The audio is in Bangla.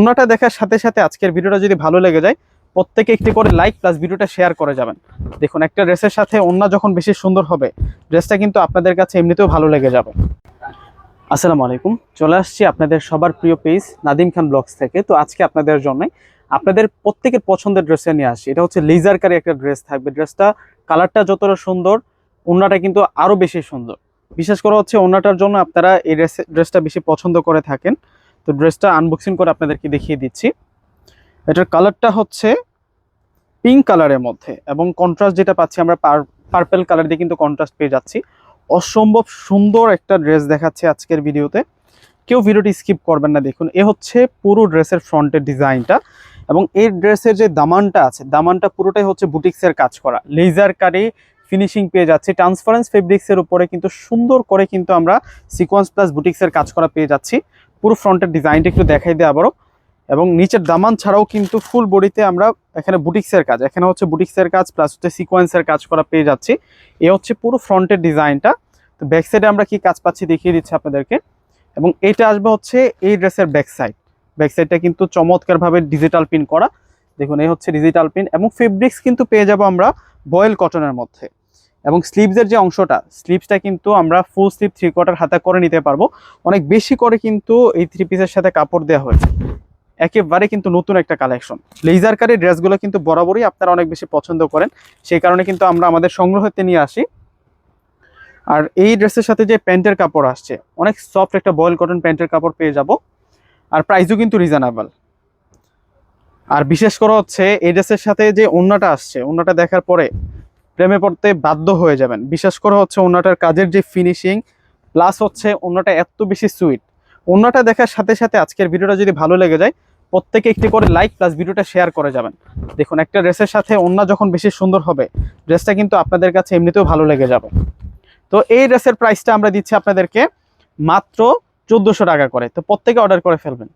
ওন্নাটা দেখার সাথে সাথে আজকের ভিডিওটা যদি ভালো লেগে যায় প্রত্যেকে একটি করে লাইক প্লাস ভিডিওটা শেয়ার করে যাবেন। দেখুন একটা ড্রেসের সাথে ওন্না যখন বেশি সুন্দর হবে ড্রেসটা কিন্তু আপনাদের কাছে এমনিতেও ভালো লেগে যাবে। আসসালামু আলাইকুম, চলে আসছি আপনাদের সবার প্রিয় পেজ নাদিম খান ব্লগস থেকে। তো আজকে আপনাদের জন্য আপনাদের প্রত্যেকের পছন্দের ড্রেসে নিয়ে আসছি। এটা হচ্ছে লেজার কারি একটা ড্রেস থাকবে। ড্রেসটা কালারটা যতটা সুন্দর ওন্নাটা কিন্তু আরও বেশি সুন্দর। বিশেষ করে হচ্ছে ওন্নাটার জন্য আপনারা এই ড্রেসটা বেশি পছন্দ করে থাকেন। তো ড্রেসটা আনবক্সিং করে আপনাদেরকে দেখিয়ে দিচ্ছি। এটার কালারটা হচ্ছে পিঙ্ক কালারের মধ্যে এবং কন্ট্রাস্ট যেটা পাচ্ছি আমরা পার্পল কালার দিয়ে কিন্তু কন্ট্রাস্ট পেয়ে যাচ্ছি। অসম্ভব সুন্দর একটা ড্রেস দেখাচ্ছে আজকের ভিডিওতে, কেউ ভিডিওটি স্কিপ করবেন না। দেখুন এ হচ্ছে পুরো ড্রেসের ফ্রন্টের ডিজাইনটা এবং এই ড্রেসের যে দামানটা আছে দামানটা পুরোটাই হচ্ছে বুটিক্সের কাজ করা, লেজার কারি ফিনিশিং পেয়ে যাচ্ছে। ট্রান্সপারেন্স ফেব্রিক্সের উপরে কিন্তু সুন্দর করে কিন্তু আমরা সিকোয়েন্স প্লাস বুটিক্সের কাজ করা পেয়ে যাচ্ছি। পুরো ফ্রন্টের ডিজাইনটা একটু দেখাই দিই আবারও। এবং নিচের দামান ছাড়াও কিন্তু ফুল বডিতে আমরা এখানে বুটিক্সের কাজ, এখানে হচ্ছে বুটিক্সের কাজ প্লাস হচ্ছে সিকোয়েন্সের কাজ করা পেয়ে যাচ্ছি। এ হচ্ছে পুরো ফ্রন্টের ডিজাইনটা। তো ব্যাক সাইডে আমরা কি কাজ পাচ্ছি দেখিয়ে দিচ্ছি আপনাদেরকে। এবং এইটা আসবে হচ্ছে এই ড্রেসের ব্যাক সাইড। ব্যাক সাইডটা কিন্তু চমৎকারভাবে ডিজিটাল প্রিন্ট করা। দেখুন এই হচ্ছে ডিজিটাল প্রিন্ট এবং ফেব্রিক্স কিন্তু পেয়ে যাব আমরা বয়েল কটনের মধ্যে। এবং স্লিভসের যে অংশটা, স্লিভসটা কিন্তু আমরা ফুল স্লিভ 3/4 হাতা করে নিতে পারবো। অনেক বেশি করে কিন্তু এই থ্রি পিসের সাথে কাপড় দেওয়া হয়েছে, একেবারে কিন্তু নতুন একটা কালেকশন। লেজার কারি ড্রেসগুলো কিন্তু বরাবরই আপনারা অনেক বেশি পছন্দ করেন, সেই কারণে কিন্তু আমরা আমাদের সংগ্রহতে নিয়ে আসি। আর এই ড্রেসের সাথে যে প্যান্টের কাপড় আসছে অনেক সফট একটা বয়েল কটন প্যান্টের কাপড় পেয়ে যাব। আর প্রাইসও কিন্তু রিজনেবল। আর বিশেষ করে হচ্ছে এই ড্রেসের সাথে যে ওন্নাটা আসছে, ওন্নাটা দেখার পরে প্রেমে পড়তে বাধ্য হয়ে যাবেন। বিশেষ করে হচ্ছে ওন্নাটার কাজের যে ফিনিশিং প্লাস হচ্ছে ওন্নাটা এত বেশি সুইট। ওন্নাটা দেখার সাথে সাথে আজকের ভিডিওটা যদি ভালো লেগে যায় প্রত্যেকে একটি করে লাইক প্লাস ভিডিওটা শেয়ার করে যাবেন। দেখুন একটা ড্রেসের সাথে ওন্না যখন বেশি সুন্দর হবে ড্রেসটা কিন্তু আপনাদের কাছে এমনিতেও ভালো লেগে যাবে। তো এই ড্রেসের প্রাইসটা আমরা দিচ্ছি আপনাদেরকে মাত্র 1400 টাকা করে। তো প্রত্যেকে অর্ডার করে ফেলবেন।